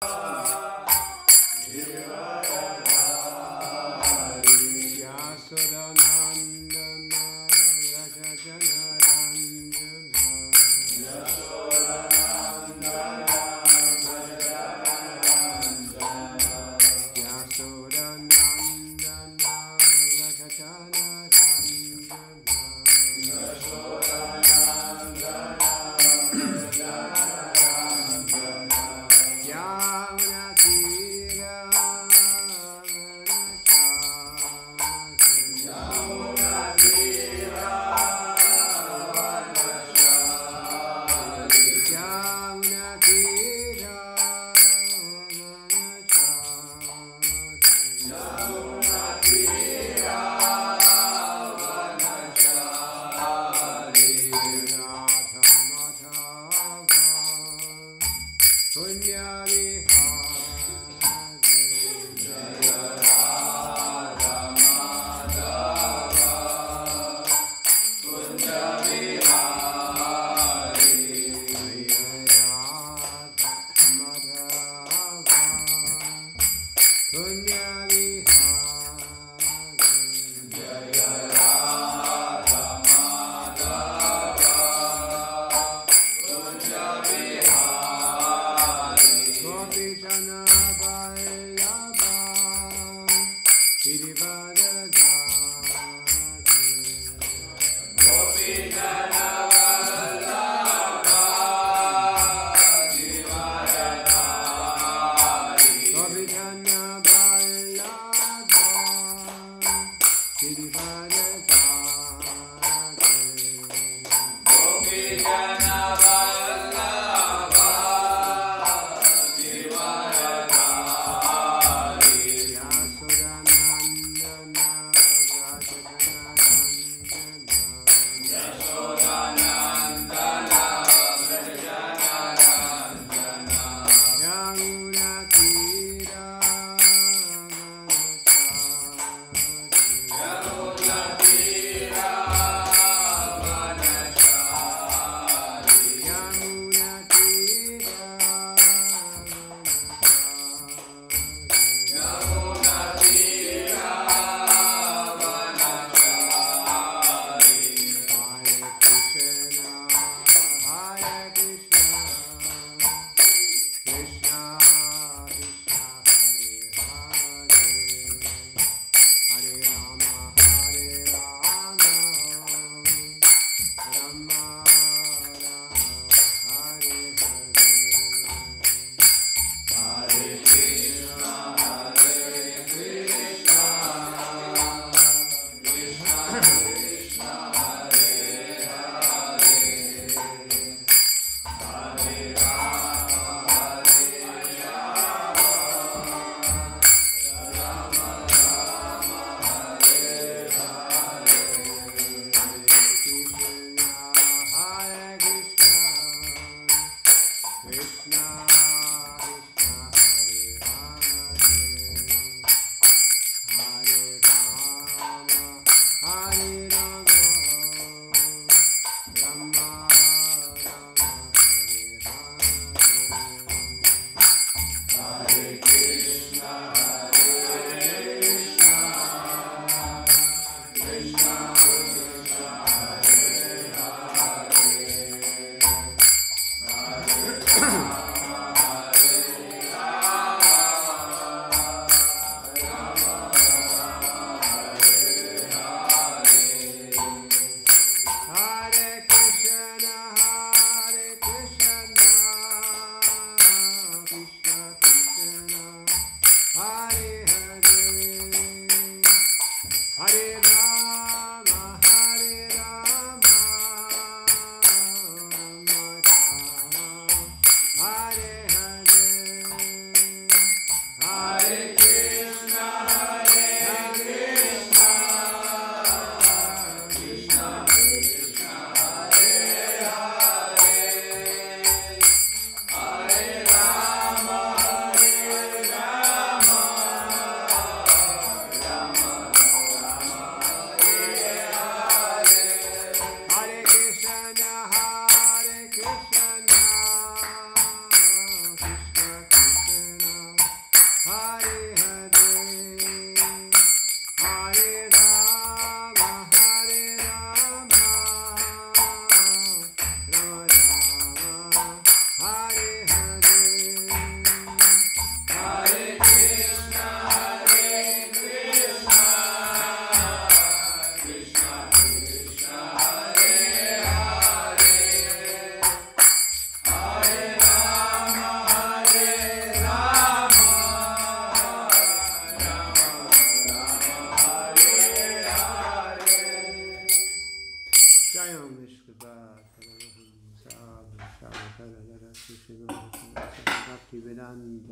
Bhakti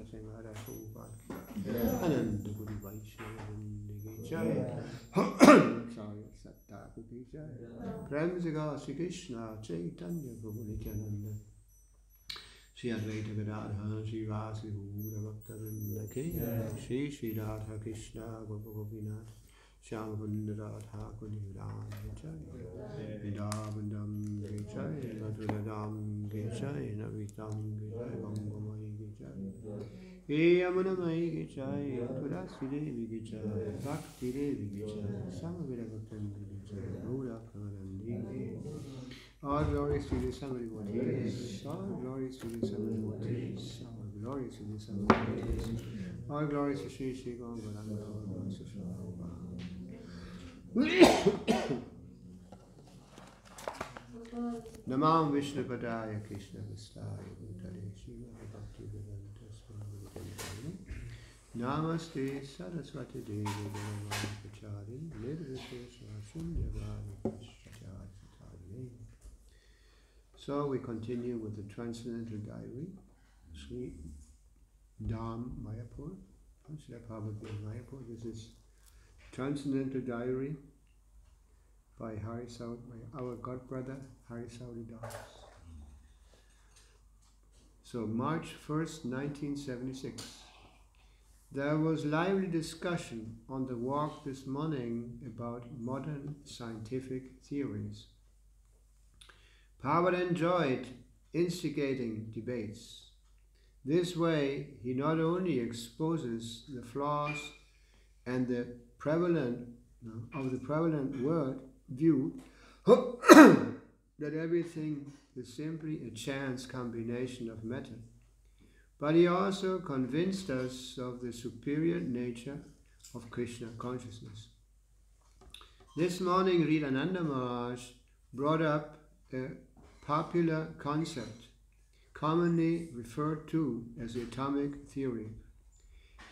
Sangara Prabhupada Ananda Guru Vaishnava Ki Jai Sarva Sattva Ki Jai Prem Siga Sri Krishna Chaitanya Prabhu Nityananda Shri Advaita Gadadha Shri Vasi Gura Bhakta Vrinda Ki Shri Shri Radha Krishna Gopa Gopinath Shyam Kunda Radha Kundi Ram Jai Vindavandam Jai Madhuradam Jai Navitam Jai Gangamai Jai Yamunamai Jai Turasi Devi Jai Bhakti Devi Jai Samavira Bhaktan Jai Gura Pranandi. All glories to the Samari Devotees, all glories to the Samari Devotees, all glories to the Samari Devotees, all glories to Sri Sri Gauradesh, all glories to Sri Namam Vishnu Padaya Krishna Vastaya Bhutale Shiva Bhakti Vedanta Swami Namaste Saraswati Devi Guruvani Pachari Nirvishesha Shunyavani Pachari. So we continue with the Transcendental Diary, Sri Dham Mayapur, Sri Prabhupada Mayapur. This is Transcendental Diary by Hari Saudi, our god brother Hari Saudi Das. So March 1st, 1976. There was lively discussion on the walk this morning about modern scientific theories. Prabhupada enjoyed instigating debates. This way, he not only exposes the flaws and the prevalent world view that everything is simply a chance combination of matter, but he also convinced us of the superior nature of Krishna consciousness. This morning, Ridananda Maharaj brought up a popular concept commonly referred to as the atomic theory.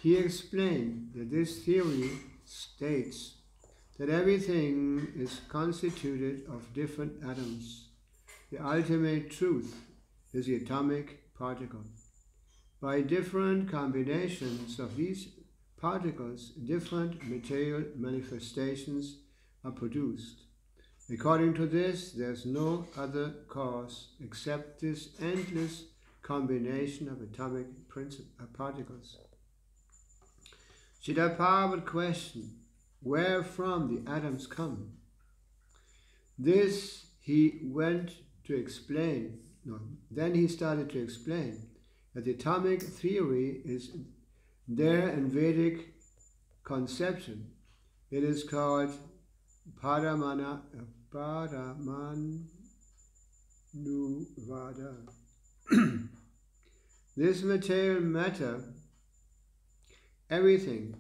He explained that this theory states that everything is constituted of different atoms. The ultimate truth is the atomic particle. By different combinations of these particles, different material manifestations are produced. According to this, there is no other cause except this endless combination of atomic particles. Siddhartha would question where from the atoms come. This he went to explain. Then he started to explain that the atomic theory is there in Vedic conception. It is called Paramanuvada. This material matter, everything,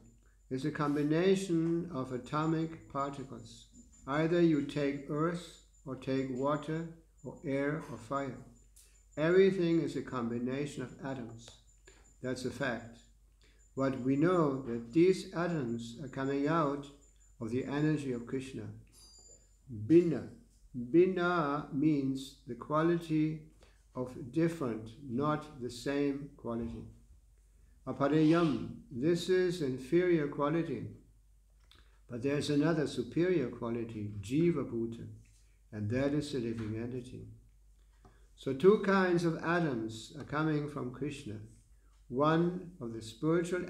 is a combination of atomic particles. Either you take earth, or take water, or air, or fire. Everything is a combination of atoms. That's a fact. But we know that these atoms are coming out of the energy of Krishna. Bina. Bina means the quality of different, not the same quality. Aparayam, this is inferior quality. But there's another superior quality, Jiva Bhuta, and that is the living entity. So two kinds of atoms are coming from Krishna. One of the spiritual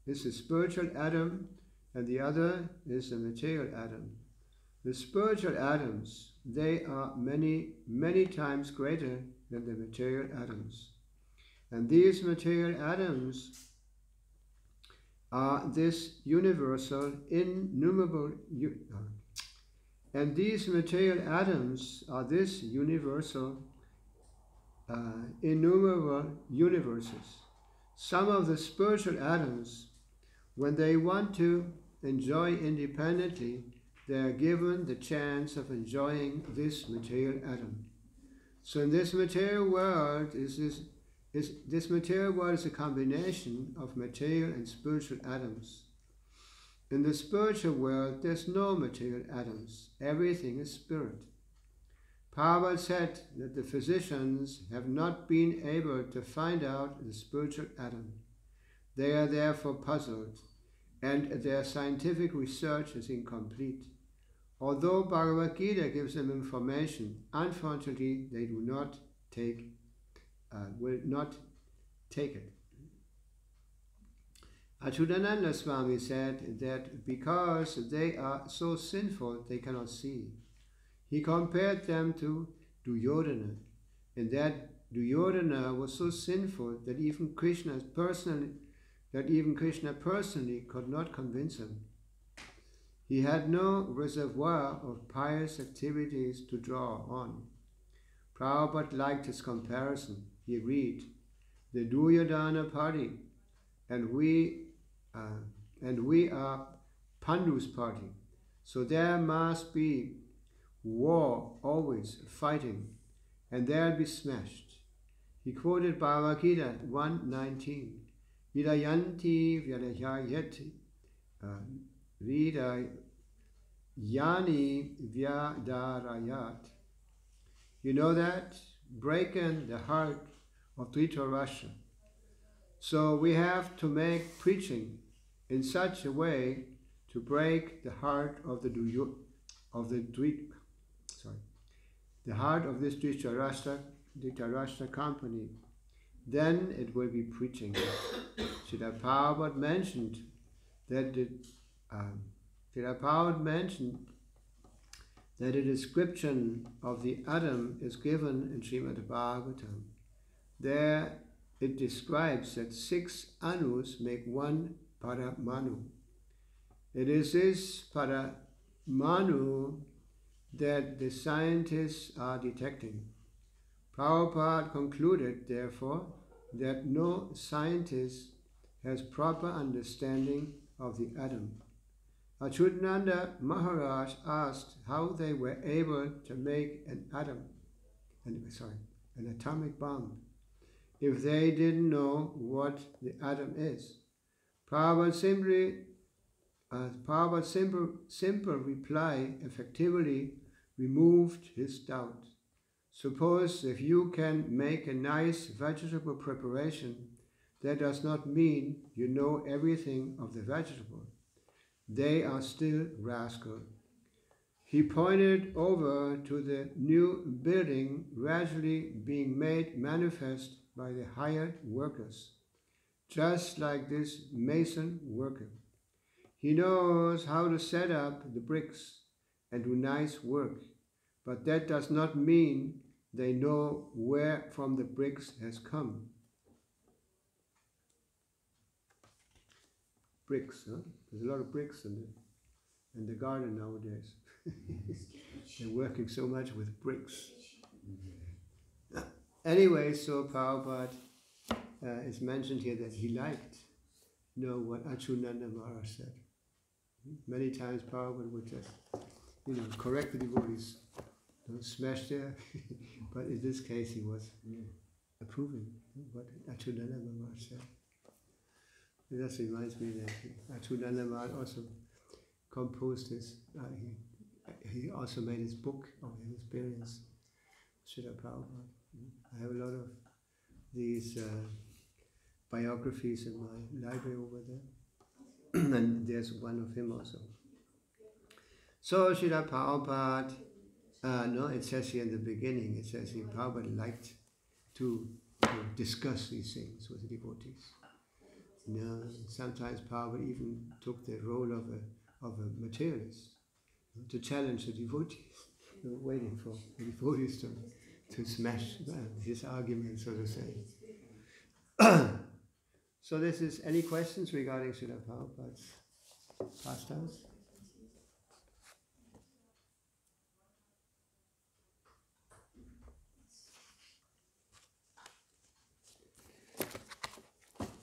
is the spiritual atom, and the other is the material atom. The spiritual atoms, they are many, many times greater than the material atoms. And these material atoms are this universal, innumerable, and these material atoms are this universal, innumerable universes. Some of the spiritual atoms, when they want to enjoy independently, they are given the chance of enjoying this material atom. So in this material world, this material world is a combination of material and spiritual atoms. In the spiritual world, there's no material atoms. Everything is spirit. Prabhupada said that the physicians have not been able to find out the spiritual atom. They are therefore puzzled, and their scientific research is incomplete. Although Bhagavad Gita gives them information, unfortunately they do not will not take it. Achyutananda Swami said that because they are so sinful, they cannot see. He compared them to Duryodhana, and that Duryodhana was so sinful that even Krishna personally could not convince him. He had no reservoir of pious activities to draw on. Prabhupada liked his comparison. He agreed, the Duryodhana party, and we are Pandu's party. So there must be war, always fighting, and they'll be smashed. He quoted Bhagavad Gita 1:19, Vidayanti Vyadayayati Vidayani Vyadarayat. You know that? Breaking the heart of Dhritarashtra. So we have to make preaching in such a way to break the heart of the heart of this Dhritarashtra company. Then it will be preaching. Srila Prabhupada mentioned that the description of the Adam is given in Srimad Bhagavatam. There it describes that 6 Anus make one Paramanu. It is this Paramanu that the scientists are detecting. Prabhupada concluded, therefore, that no scientist has proper understanding of the atom. Achyutananda Maharaj asked how they were able to make an atomic bomb, if they didn't know what the atom is. Prabhupada's simple reply effectively removed his doubt. Suppose if you can make a nice vegetable preparation, that does not mean you know everything of the vegetable. They are still rascal. He pointed over to the new building gradually being made manifest by the hired workers, just like this mason worker. He knows how to set up the bricks and do nice work, but that does not mean they know where from the bricks has come. Bricks, huh? There's a lot of bricks in the garden nowadays. They're working so much with bricks. Anyway, so Prabhupada is mentioned here that he liked what Achyutananda Maharaj said. Many times Prabhupada would just, correct the devotees, don't smash there. But in this case, he was approving what Achyutananda Maharaj said. It just reminds me that Achyutananda Maharaj also composed his, he also made his book of his experience, Srila Prabhupada. I have a lot of these biographies in my library over there. And there's one of him also. So Srila Prabhupada, it says here in the beginning, it says here Prabhupada liked to discuss these things with the devotees. Sometimes Prabhupada even took the role of a materialist to challenge the devotees, waiting for the devotees to smash his argument, so to say. So this is, any questions regarding Srila Prabhupada's pastimes?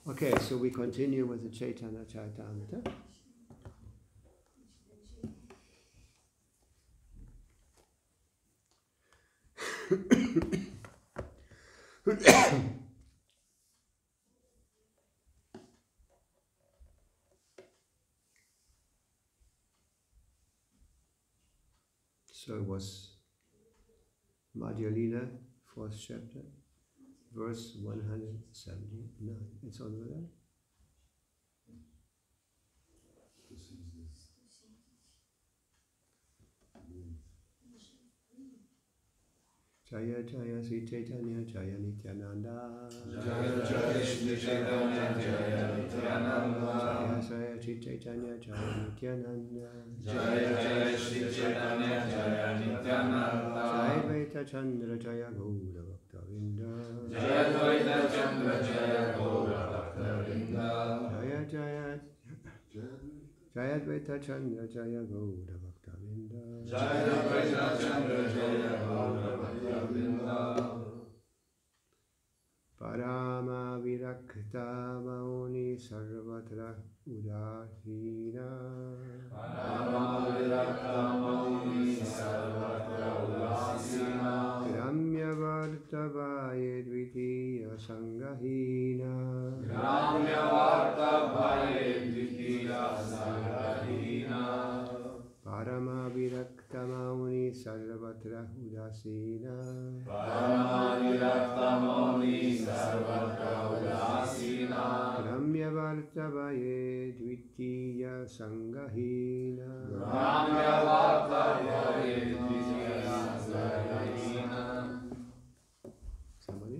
Okay, so we continue with the Chaitanya Charitamrita. So it was Madhya Lila, 4th chapter, verse 179. It's on with that? Jaya Jaya Sri Chaitanya Jaya Nityananda. Jaya Jaya Sri Chaitanya Jaya Nityananda. Jaya Jaya Sri Chaitanya Jaya Nityananda. Jaya Jaya Sri Chaitanya Jaya Nityananda. Jaya Vaita Chandra Jaya Gaura Bhakta Vrinda. Jaya Vaita Chandra Jaya Gaura Bhakta Vrinda. Jaya Jaya Jaya Vaita Chandra Jaya Gaura Bhakta Vrinda. Jaya Vaita Chandra Jaya Gaura Bhakta Vrinda. Parama Virakta Mauni Sarvatra Udahina. Parama Virakta Mauni Sarvatra Udasina. Gramya Varta Vaye Dvitiya Sangahina. Gramya Varta Vaye Dvitiya Sangahina. Parama Virakta Mauni Sarvatra Udasina. Parama Virakta Mauni Sarvatra Udasina. Gramya Varta Vaye Dvitiya Sangahina. Gramya Varta Vaye Dvitiya Sangahina. Somebody?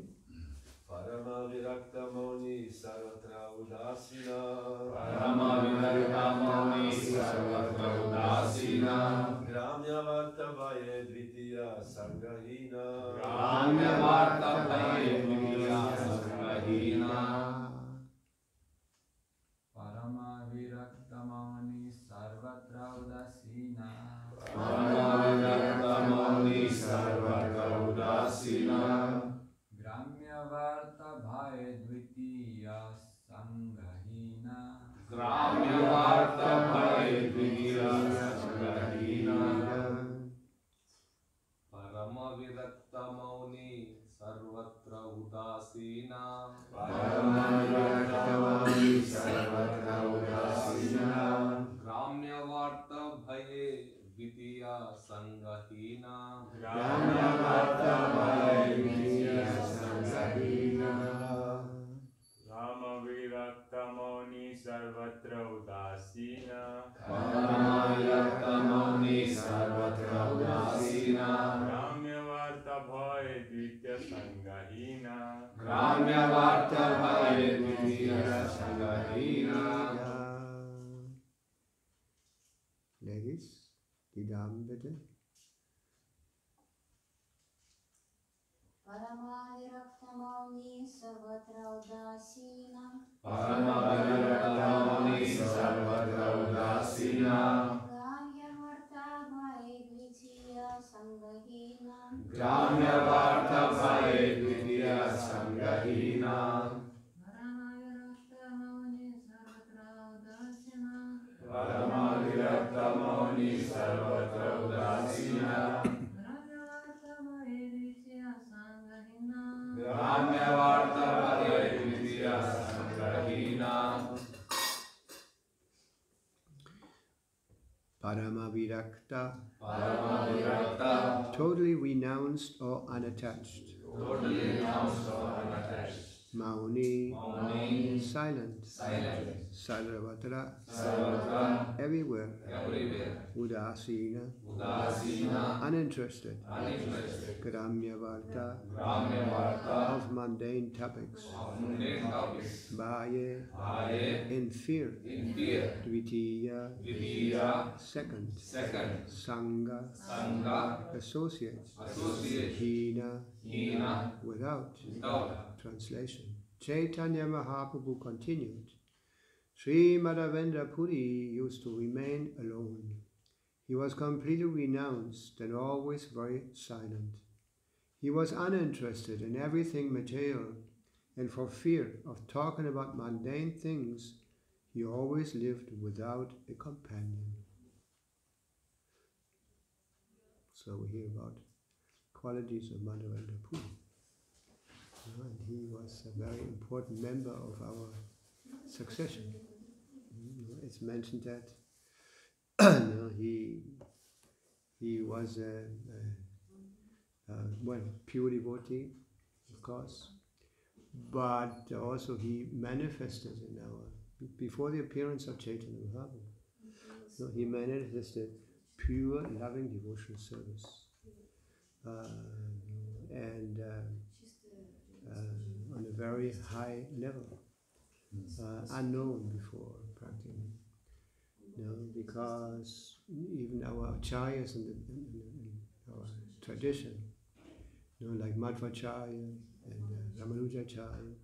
Parama Virakta Mauni Sarvatra Udasina. Parama Virakta Mauni Sarvatra Udasina. Gramya Varta Vaye Dvitiya Sangahina. Gramya Varta Vaye Dvitiya Sangahina. Parama Virakta Mauni Sarvatra Udasina. Parama Virakta Mauni Sarvatra Udasina. Gramya Varta Bhaye Dvitiya Sangahina. Gramya Varta Bhaye Dvitiya Sangahina. Parama Virakta Mauni Sarvatra Udasina. Parama Virakta Mauni Sarvatra Udasina. Gramya Varta Bhaye Dvitiya Sangahina. Gramya Varta Bhaye Dvitiya Sangahina. Rama Virakta Mauni Sarvatra Udasina. Parama Virakta Mauni Sarvatra Udasina. Gramya Varta Bhaye Dvitiya Sangahina. Gramya Varta Bhaye Dvitiya Sangahina. Ladies, die Damen bitte. Parama Virakta Mauni Sarvatra Udasina. Parama Virakta Mauni Sarvatra Udasina. Gramya Varta Bhaye Dvitiya Sangahina. Gramya Varta Bhaye Dvitiya Sangahina. Parama Virakta Mauni Sarvatra Udasina. Parama Virakta Mauni Sarvatra Udasina. Gramya Varta Bhaye Dvitiya Sangahina. Parama Virakta, Parama Virakta, totally renounced or unattached. totally renounced or unattached. Mauni, Mauni, silent. silent. Sarvatra, Sarvatra, everywhere. everywhere. Udasina, Udasina, uninterested. uninterested. Gramya Varta, Gramya Varta, of mundane topics. of mundane topics. Bhaye, Bhaye, in fear. in fear. Dvitiya, Dvitiya, second. second. Sangha, Sangha, associates. associate. Hina, Hina, without. without. Translation. Chaitanya Mahaprabhu continued. Sri Madhavendra Puri used to remain alone. He was completely renounced and always very silent. He was uninterested in everything material, and for fear of talking about mundane things, he always lived without a companion. So we hear about qualities of Madhavendra Puri. And he was a very important member of our succession. It's mentioned that he was a pure devotee, of course, but also he manifested in before the appearance of Chaitanya Mahaprabhu. So he manifested pure, loving devotional service. and on a very high level, unknown before practically. Because even our acharyas in our tradition, like Madhvacharya and Ramanujacharya,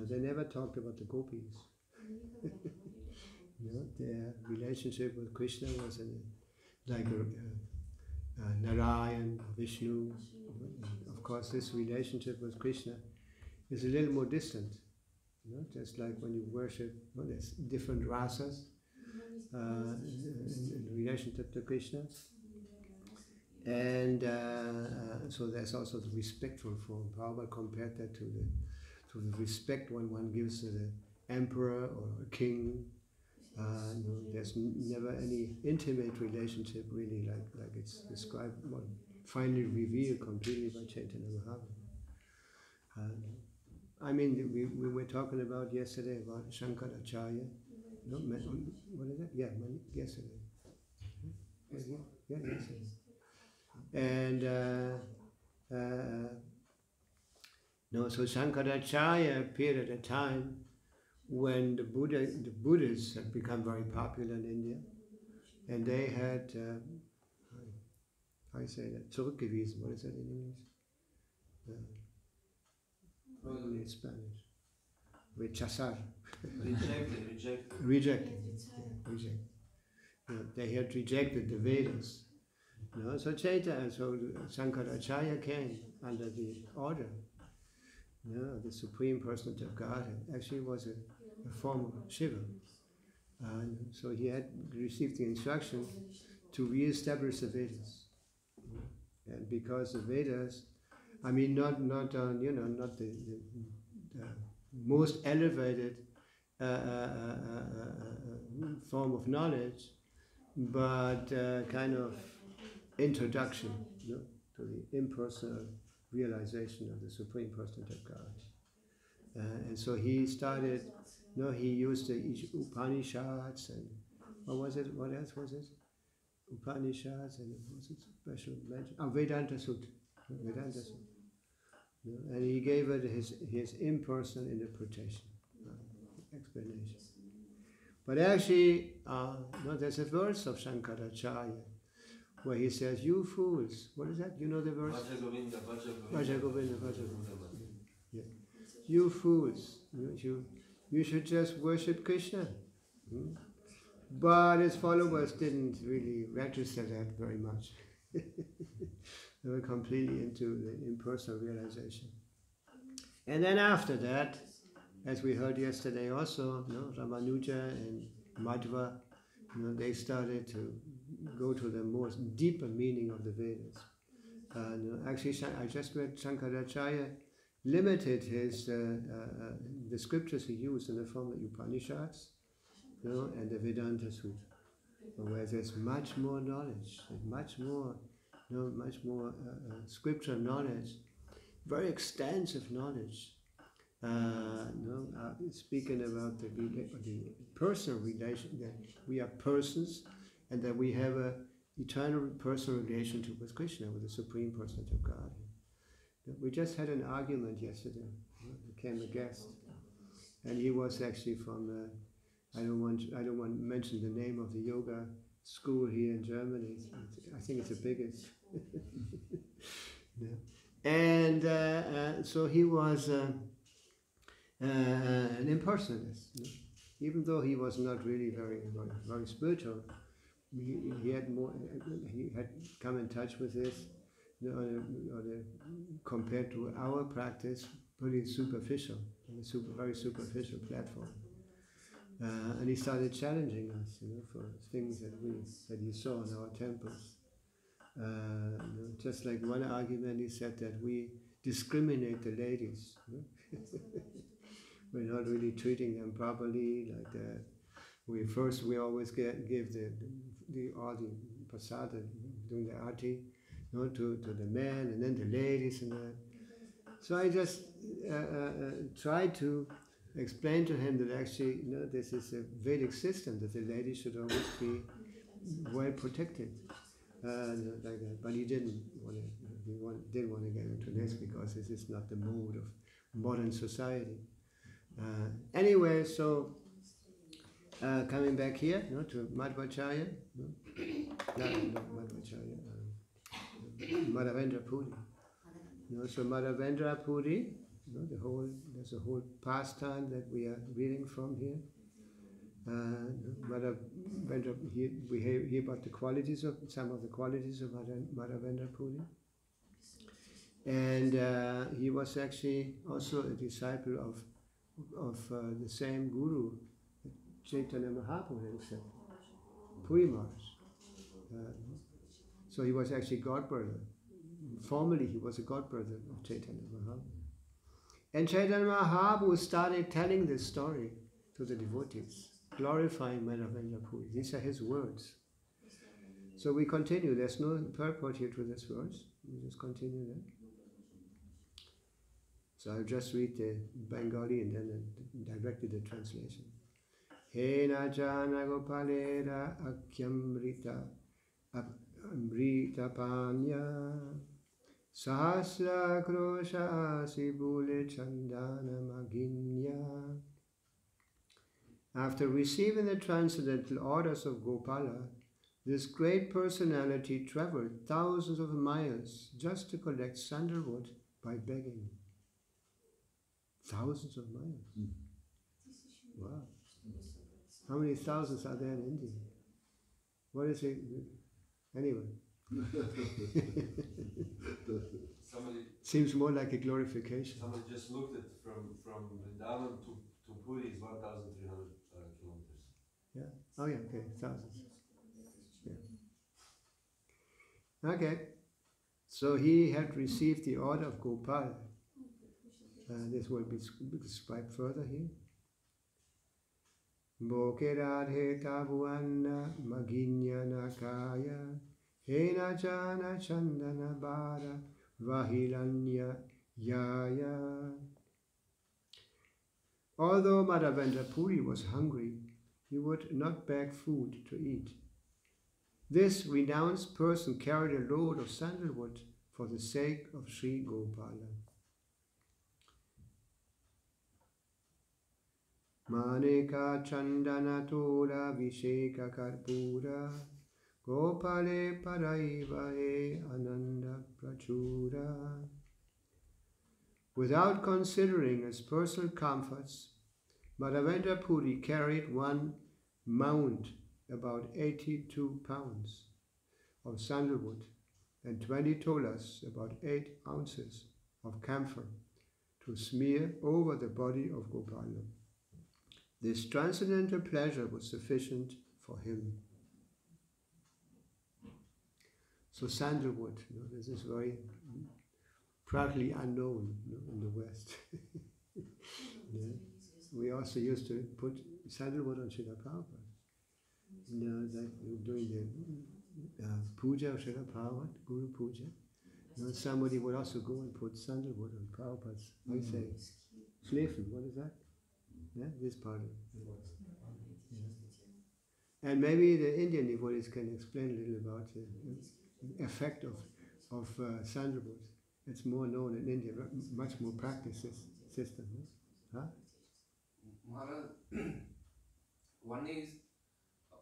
they never talked about the gopis. Their relationship with Krishna was like Narayan, Vishnu. Of course, this relationship with Krishna is a little more distant. Just like when you worship, there's different rasas in relationship to Krishna. And so there's also the respectful form. Prabhupada compared that to the respect one gives to the emperor or a king. There's never any intimate relationship really like it's described, finally revealed completely by Chaitanya Mahaprabhu. I mean, we were talking about yesterday about Shankaracharya. What is that? Yeah, yesterday. Yeah, yesterday. And so Shankaracharya appeared at a time when the Buddhists had become very popular in India, and they had, how do you say that? Zurückgewiesen. What is that in English? In Spanish. Rechazar. Rejected. They had rejected the Vedas. So Shankaracharya came under the order. The Supreme Personality of Godhead actually was a form of Shiva. So he had received the instruction to re-establish the Vedas. And because the Vedas, I mean, not the most elevated form of knowledge, but kind of introduction to the impersonal realization of the Supreme Personality of God. And so he started, he used the Upanishads and, what else was it? Upanishads and what was it special mention? Vedanta Sutta. Vedanta Sutta. And he gave it his impersonal interpretation, explanation. But actually, there's a verse of Shankaracharya where he says, "You fools," what is that? You know the verse? Bhaja Govinda. Yeah. You fools, you should just worship Krishna. But his followers didn't really register that very much. They were completely into the impersonal realization. And then after that, as we heard yesterday also, Ramanuja and Madhva, they started to go to the most deeper meaning of the Vedas. Actually, I just read Shankaracharya limited his the scriptures he used in the form of Upanishads, and the Vedanta Sutta, where there's much more knowledge, much more scriptural knowledge, very extensive knowledge. Speaking about the personal relation, that we are persons and that we have an eternal personal relationship with Krishna, with the Supreme Personality of God. We just had an argument yesterday. There came a guest, and he was actually from, I don't want to mention the name of the yoga school here in Germany. I think it's the biggest. And so he was an impersonalist. Even though he was not really very spiritual, he had come in touch with this, compared to our practice, pretty superficial, very superficial platform. And he started challenging us, for things that he saw in our temples. Just like one argument, he said that we discriminate the ladies. We're not really treating them properly. Like that. We always give all the prasada, doing the arti, to the men, and then the ladies, and that. So I just tried to explain to him that actually, this is a Vedic system, that the ladies should always be well protected, like that. But he didn't want to didn't want to get into this because this is not the mode of modern society. Anyway, so coming back here, to Madhvacharya, not Madhvacharya, Madhavendra Puri. So Madhavendra Puri, there's a whole pastime that we are reading from here. Madhavendra, we hear about the qualities of some of the qualities of Madhavendra Puri, and he was actually also a disciple of the same guru, Chaitanya Mahaprabhu himself, Puri Maharaj. So he was actually godbrother. Formerly, he was a godbrother of Chaitanya Mahaprabhu. And Chaitanya Mahaprabhu started telling this story to the devotees, glorifying Madhavendra Puri. These are his words. So we continue. There's no purport here to this verse. We just continue that. So I'll just read the Bengali and then directly the translation. He na jana gopalera akyamrita amrita panya sahasra krosha asibule chandana maginya. After receiving the transcendental orders of Gopala, this great personality traveled thousands of miles just to collect sandalwood by begging. Thousands of miles. Wow. How many thousands are there in India? What is it? Anyway. Seems more like a glorification. Somebody just looked at from Vrindavan to Puri is 1,300 kilometers. Yeah. Oh yeah, okay, thousands. Yeah. Okay. So he had received the order of Gopal. This will be described further here. Bokeradhe tabuanna maginya nakaya hena jana chandana bara vahilanya yaya. Although Madhavendra Puri was hungry, he would not beg food to eat. This renounced person carried a load of sandalwood for the sake of Sri Gopala. Maneka chandana tora visheka karpura Gopale paraiva e ananda prachura. Without considering his personal comforts, Madhavendra Puri carried one mound, about 82 pounds, of sandalwood and 20 tolas, about 8 ounces, of camphor to smear over the body of Gopala. This transcendental pleasure was sufficient for him. So sandalwood, this is very practically unknown in the West. Yeah. We also used to put sandalwood on Srila Prabhupada. Like doing the puja of Srila Prabhupada, Guru Puja. Somebody would also go and put sandalwood on Prabhupada's, I say, Schläfen, what is that? Yeah, this part of it. Yeah. And maybe the Indian devotees can explain a little about the effect of sandalwood. It's more known in India, much more practiced system. Huh? Maharaj, one is,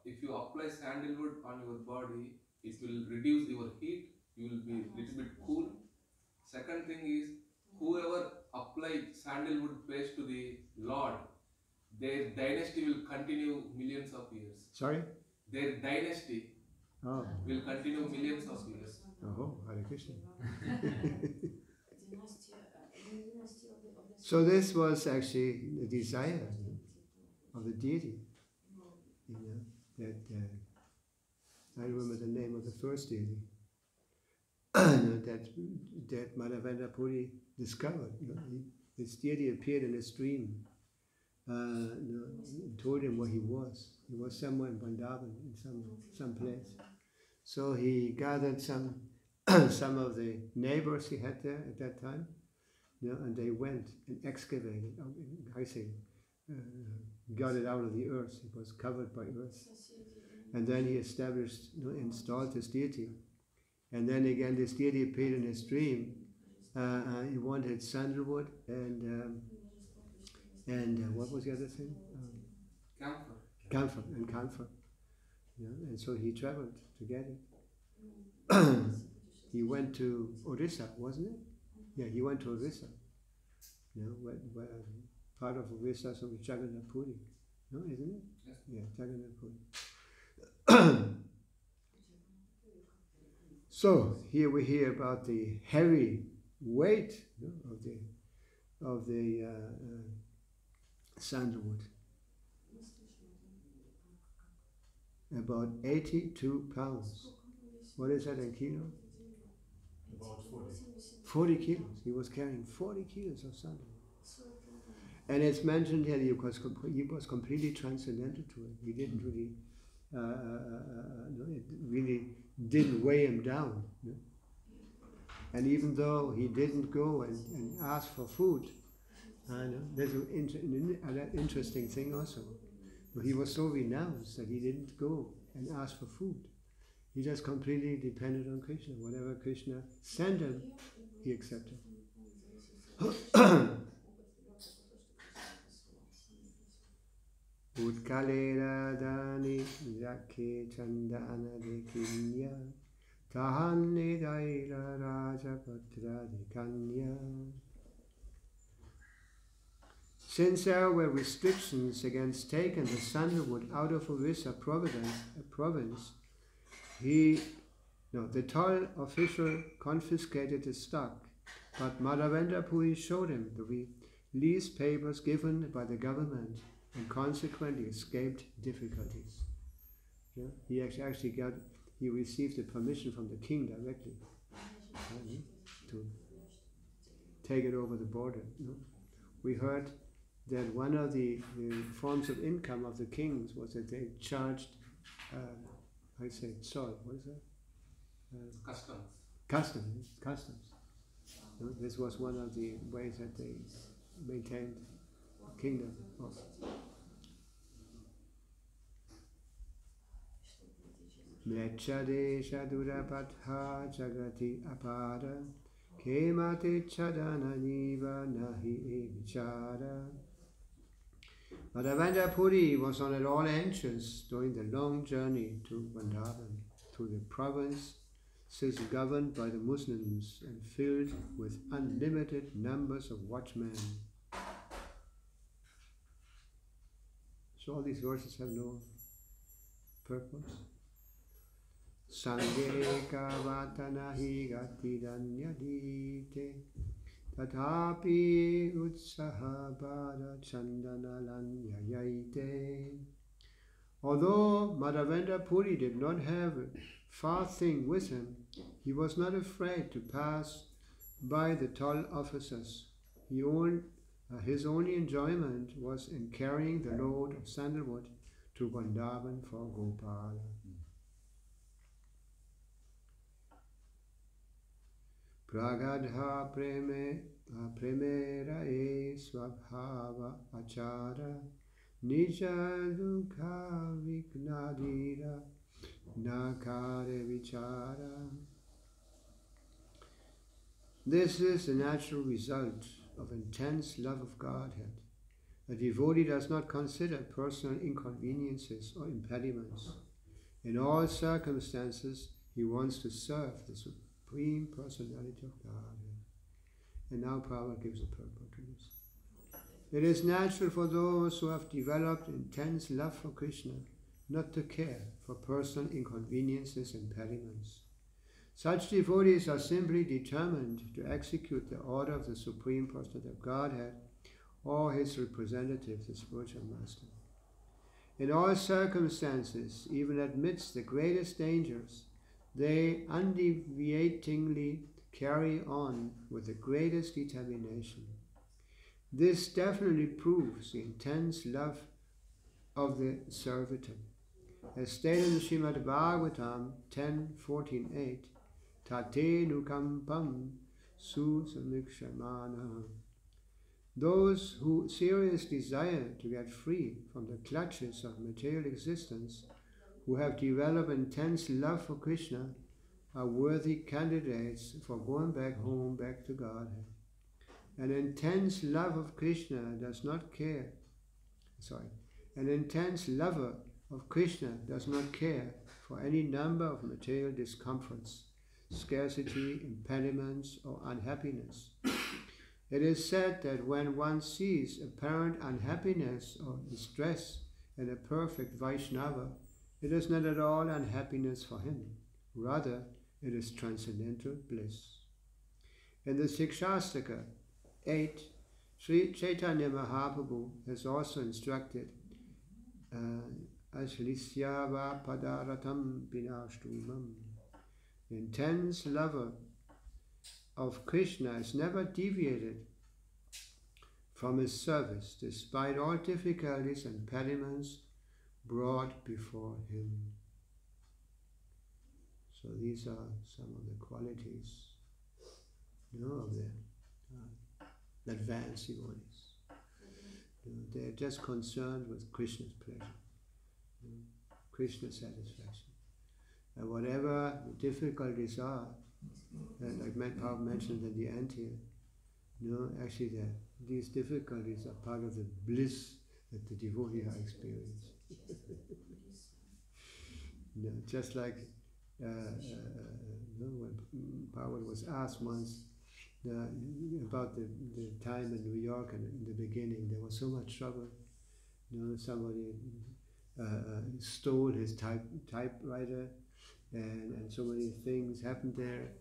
if you apply sandalwood on your body, it will reduce your heat, you will be a little bit cool. Second thing is, whoever applied sandalwood paste to the Lord, their dynasty will continue millions of years. Sorry? Their dynasty will continue millions of years. Oh, Hare Krishna. So this was actually the desire of the deity. That I remember the name of the first deity that Madhavendra Puri discovered. This deity appeared in his dream. Told him where he was. He was somewhere in Vrindavan, in some place. So he gathered some of the neighbors he had there at that time, and they went and excavated. Got it out of the earth. It was covered by earth, and then he established, installed his deity, And then again, this deity appeared in his dream. He wanted sandalwood and what was the other thing? Camphor. Camphor. Yeah, and so he traveled to get it. He went to Orissa, wasn't it? Yeah, he went to Orissa. You know, where part of Orissa, so Jagannath Puri. No, isn't it? Yes. Yeah, Jagannath Puri. So here we hear about the heavy weight, you know, of the sandalwood. About 82 pounds. What is that in kilo? About 40. 40 kilos. He was carrying 40 kilos of sandalwood. And it's mentioned here he was completely transcendental to it. He didn't really, it really didn't weigh him down. You know? And even though he didn't go and ask for food, there's an interesting thing also. He was so renounced that he didn't go and ask for food. He just completely depended on Krishna. Whatever Krishna sent him, he accepted. Utkalera dani zakhe chandana dekinya tahanne daila rajapatra dekanya. Since there were restrictions against taking the sandalwood out of Orissa province, the toll official confiscated the stock, but Madhavendra Puri showed him the release papers given by the government and consequently escaped difficulties. Yeah? He received the permission from the king directly to take it over the border. You know? We heard that one of the forms of income of the kings was that they charged, toll, what is that? Customs. You know, this was one of the ways that they maintained the kingdom. Mechadesha durapatha jagati apada kemate chadana niva nahi e vichara. Madhavendra Puri was not at all anxious during the long journey to Vrindavan, to the provinces governed by the Muslims and filled with unlimited numbers of watchmen. So all these verses have no purpose. Sange kavatanahi gatidanyadite tatapi utsaha bada chandanalanyayaite. Although Madhavendra Puri did not have a far thing with him, he was not afraid to pass by the toll officers. His only enjoyment was in carrying the load of sandalwood to Vrindavan for Gopala. Pragadha premera e swabhava achara nija dukha viknadira nakare vichara. This is the natural result of intense love of Godhead. A devotee does not consider personal inconveniences or impediments. In all circumstances, he wants to serve the Supreme Personality of Godhead. And now Prabhupada gives a purport to this. It is natural for those who have developed intense love for Krishna not to care for personal inconveniences and impediments. Such devotees are simply determined to execute the order of the Supreme Personality of Godhead or his representative, the spiritual master. In all circumstances, even amidst the greatest dangers, they undeviatingly carry on with the greatest determination. This definitely proves the intense love of the servitor. As stated in Srimad Bhagavatam 10.14.8, Tate nukampam susamikshamana. Those who seriously desire to get free from the clutches of material existence, who have developed intense love for Krishna, are worthy candidates for going back home, back to God. An intense love of Krishna does not care. An intense lover of Krishna does not care for any number of material discomforts, scarcity, impediments, or unhappiness. It is said that when one sees apparent unhappiness or distress in a perfect Vaishnava, it is not at all unhappiness for him. Rather, it is transcendental bliss. In the Sikshastaka 8, Sri Chaitanya Mahaprabhu has also instructed Ashlisyava padaratam pinashtumam. The intense lover of Krishna is never deviated from his service, despite all difficulties and impediments brought before him. So these are some of the qualities, of the advanced devotees. They are just concerned with Krishna's pleasure, Krishna's satisfaction. And whatever the difficulties are, like Prabhupada mentioned at the end here, actually these difficulties are part of the bliss that the devotee are experiencing. Just like when Prabhupada was asked once about the time in New York, and in the beginning there was so much trouble. Somebody stole his typewriter, and so many things happened there.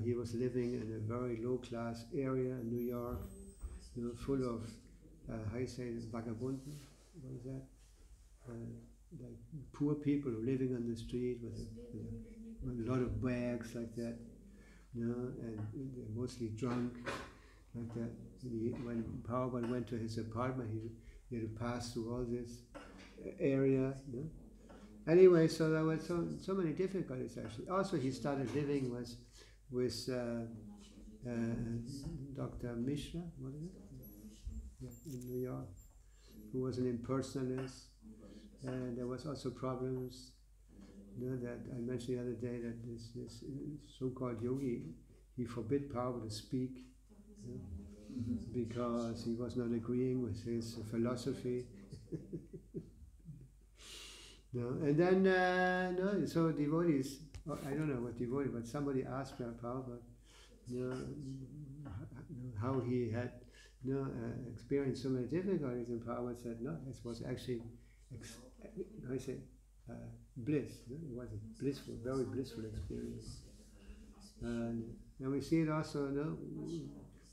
He was living in a very low-class area in New York, full of, how you say this, vagabunden? What is that? Like poor people living on the street with a lot of bags like that, and they're mostly drunk like that. When Prabhupada went to his apartment, he had to pass through all this area. Anyway, so there were so many difficulties actually. Also, he started living with Dr. Mishra, what is it? In New York, who was an impersonalist. And there was also problems, that I mentioned the other day, that this so-called yogi, he forbid Prabhupada to speak, because he was not agreeing with his philosophy. And then, so devotees, I don't know what devotee, but somebody asked Prabhupada, how he had experienced so many difficulties, and Prabhupada said, no, this was actually bliss. It was a blissful, very blissful experience. And we see it also,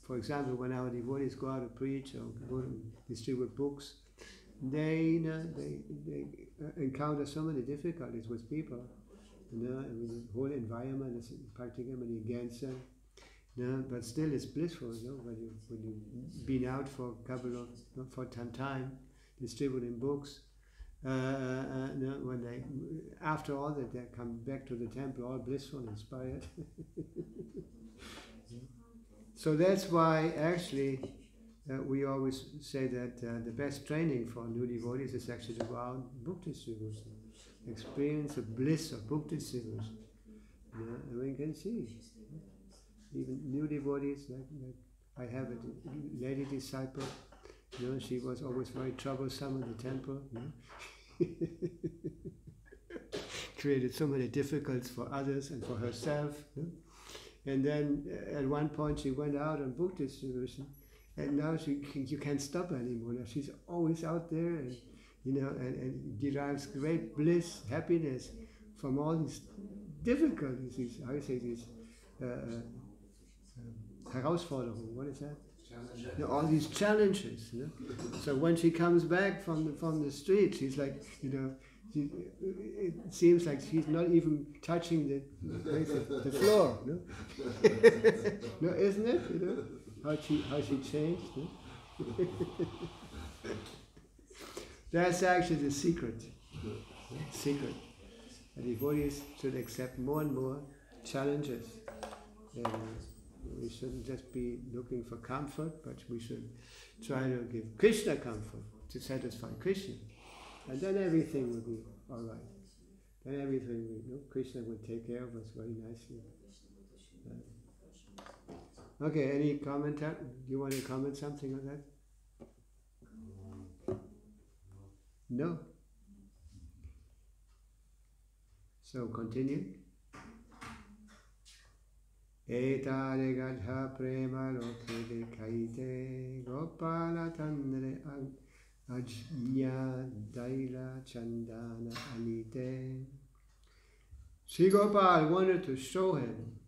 for example, when our devotees go out to preach or go to distribute books, they encounter so many difficulties with people. And the whole environment is practically against them. But still, it's blissful. When you've been out for some time distributing books. When they, after all that, they come back to the temple all blissful, inspired. So that's why actually we always say that the best training for new devotees is actually to go out and book distribution, experience the bliss of book distribution. And we can see even new devotees, like I have a lady disciple. She was always very troublesome in the temple. Created so many difficulties for others and for herself. And then at one point she went out on book distribution, and now you can't stop her anymore. Now she's always out there, and and derives great bliss, happiness from all these difficulties. These Herausforderungen. What is that? All these challenges. So when she comes back from the street, she's like, it seems like she's not even touching the floor. No, isn't it? How she changed. That's actually the secret. The devotees should accept more and more challenges. We shouldn't just be looking for comfort, but we should try to give Krishna comfort to satisfy Krishna. And then everything will be all right. then everything, Krishna will take care of us very nicely. Okay, any comment? Do you want to comment something on that? No? So continue. Etare gadha prema loke dekaite gopala tandre ajnya daila chandana anite. Sri Gopal wanted to show him,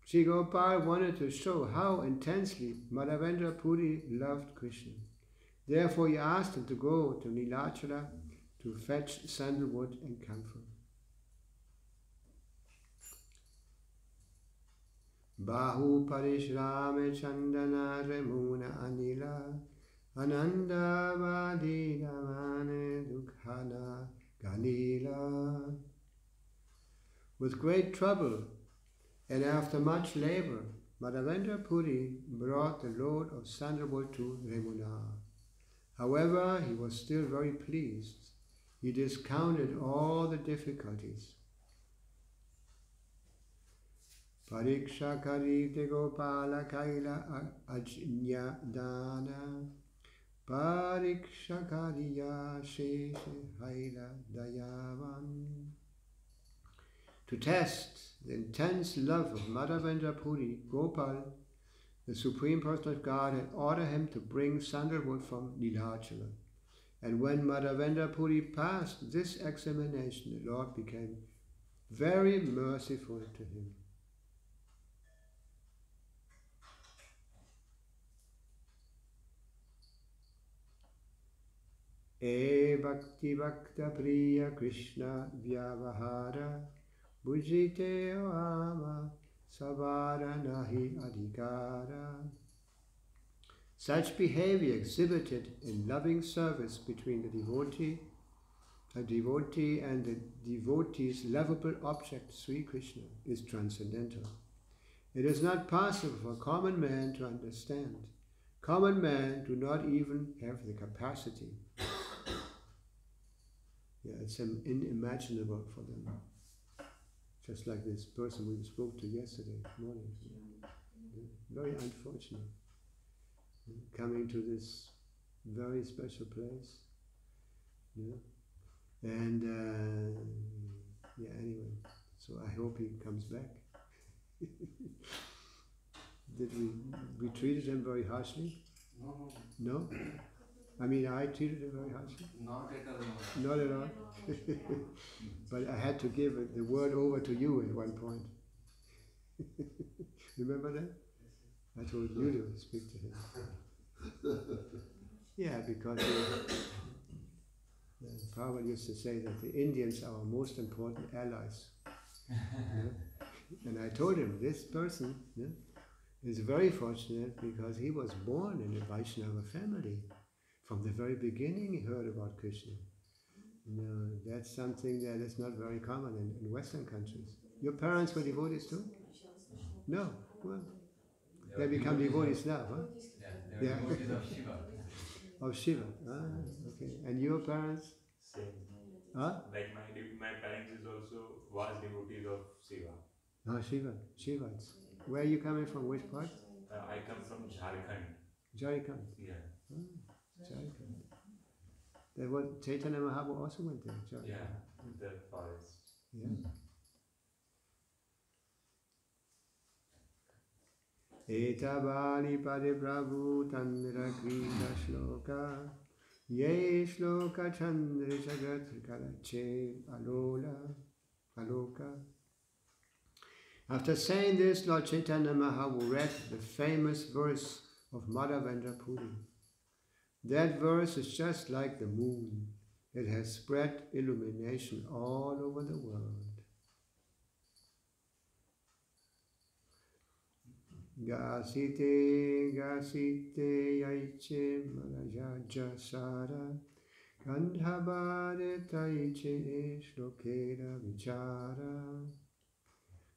Sri Gopal wanted to show how intensely Madhavendra Puri loved Krishna. Therefore he asked him to go to Nilachala to fetch sandalwood and camphor. Bahu parishrame chandana remuna anila ananda vadidamane dukhana ganila. With great trouble and after much labor, Madhavendra Puri brought the load of sandalwood to Remuna. However, he was still very pleased. He discounted all the difficulties. Pariksha karite gopala kaila ajnya dana pariksha kariya sheshe haila dayavan. To test the intense love of Madhavendra Puri, Gopal, the Supreme Personality of God, had ordered him to bring sandalwood from Nilachala. And when Madhavendra Puri passed this examination, the Lord became very merciful to him. E Bhakti Bhakta Priya Krishna Vyavahara Bhujite Ama Savara Nahi Adhikara. Such behavior exhibited in loving service between the devotee and the devotee's lovable object, Sri Krishna, is transcendental. It is not possible for common man to understand. Common men do not even have the capacity. It's unimaginable for them. Just like this person we spoke to yesterday morning. Very unfortunate. Coming to this very special place. And anyway, so I hope he comes back. Did we treated him very harshly? No. No? I mean, I treated him very harshly? Not at all. Not at all. But I had to give the word over to you at one point. Remember that? I told you to speak to him. Yeah, because Prabhupada used to say that the Indians are our most important allies. And I told him, this person is very fortunate because he was born in a Vaishnava family. From the very beginning he heard about Krishna. That's something that is not very common in Western countries. Your parents were devotees too? No. Well, they become devotees now, huh? Yeah, they are devotees of Shiva. Of Shiva. Okay. And your parents? Same. Huh? Like my parents is also was devotees of Shiva. Shiva. Shivites. Where are you coming from? Which part? I come from Jharkhand. Jharkhand. Yeah. Jharkhand. There was Chaitanya Mahaprabhu also went there. Jharkhand. Yeah, in the forest. Yeah. Etabali pariprabhu tandra krita shloka ye shloka chandra jagat kalache aloka. After saying this, Lord Chaitanya Mahaprabhu read the famous verse of Madhavendra Puri. That verse is just like the moon. It has spread illumination all over the world. Gasite yaiche malaja sara gandhabare taiche shlokera vichara.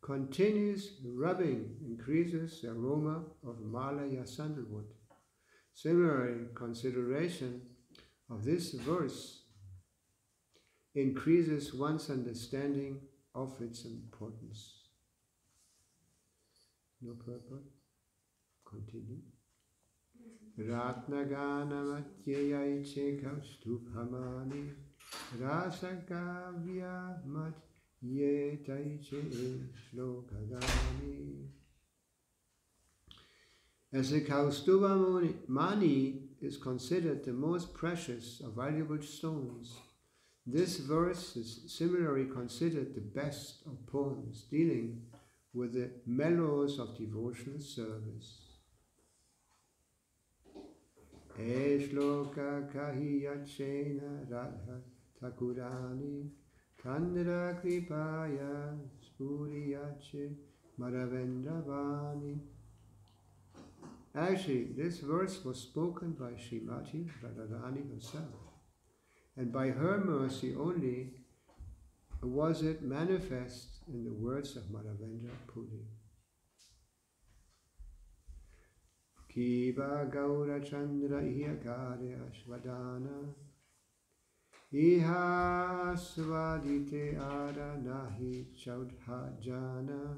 Continuous rubbing increases the aroma of Malaya sandalwood. Similarly, consideration of this verse increases one's understanding of its importance. No purport? Continue. Ratnaganamatyayaiche kaustubhamani rasakavya matyetaiche shlokagani. As the Kaustuba Mani is considered the most precious of valuable stones, this verse is similarly considered the best of poems dealing with the mellows of devotional service. Shloka kahiyachena radha takurani kandra kripaya spuriyache maravendravani. Actually, this verse was spoken by Srimati Radharani herself, and by her mercy only was it manifest in the words of Madhavendra Puri. Kiva Gaura Chandra Iyakare Ashwadana Iha Swadite Ara Nahi Chaudha Jana.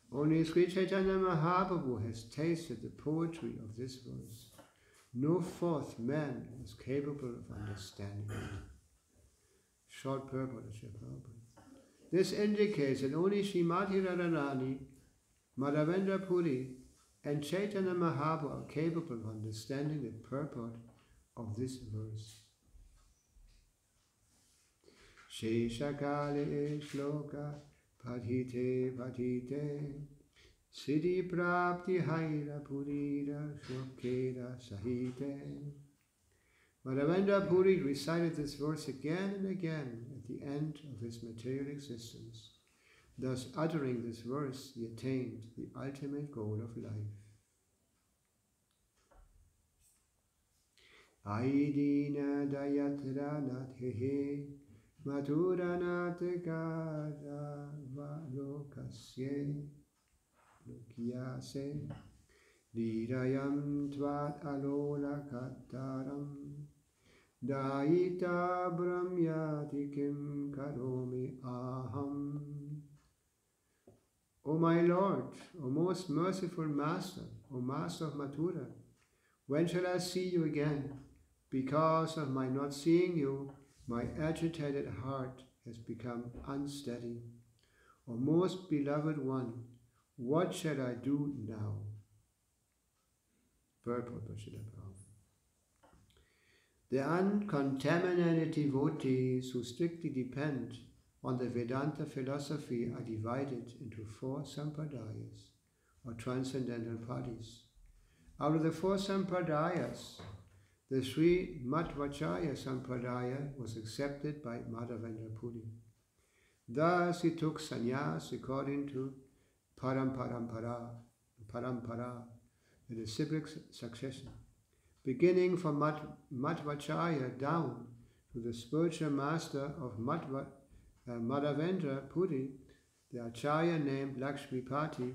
Only Sri Chaitanya Mahaprabhu has tasted the poetry of this verse. No fourth man is capable of understanding it. Short purport of Sri Prabhupada. This indicates that only Srimati Radharani, Madhavendra Puri, and Chaitanya Mahaprabhu are capable of understanding the purport of this verse. Sheshakale shloka padhite padhite siddhi prapti haira purira shokera sahite. Madhavendra Puri recited this verse again and again at the end of his material existence. Thus, uttering this verse, he attained the ultimate goal of life. Aidina dayatra nathehe mathura nathikara valokasye lokyase dirayam tvat alola kataram Daita brahmyati kim karomi aham. O my Lord, O most merciful Master, O Master of Mathura, when shall I see you again? Because of my not seeing you, my agitated heart has become unsteady. O most beloved one, what shall I do now? Purport of Srila Prabhupada. The uncontaminated devotees who strictly depend on the Vedanta philosophy are divided into 4 sampradayas, or transcendental parties. Out of the 4 sampradayas, the Sri Madhvacharya Sampradaya was accepted by Madhavendra Puri. Thus he took sannyas according to parampara, the reciproc succession. Beginning from Madhvacharya down to the spiritual master of Madhavendra Puri, the Acharya named Lakshmipati,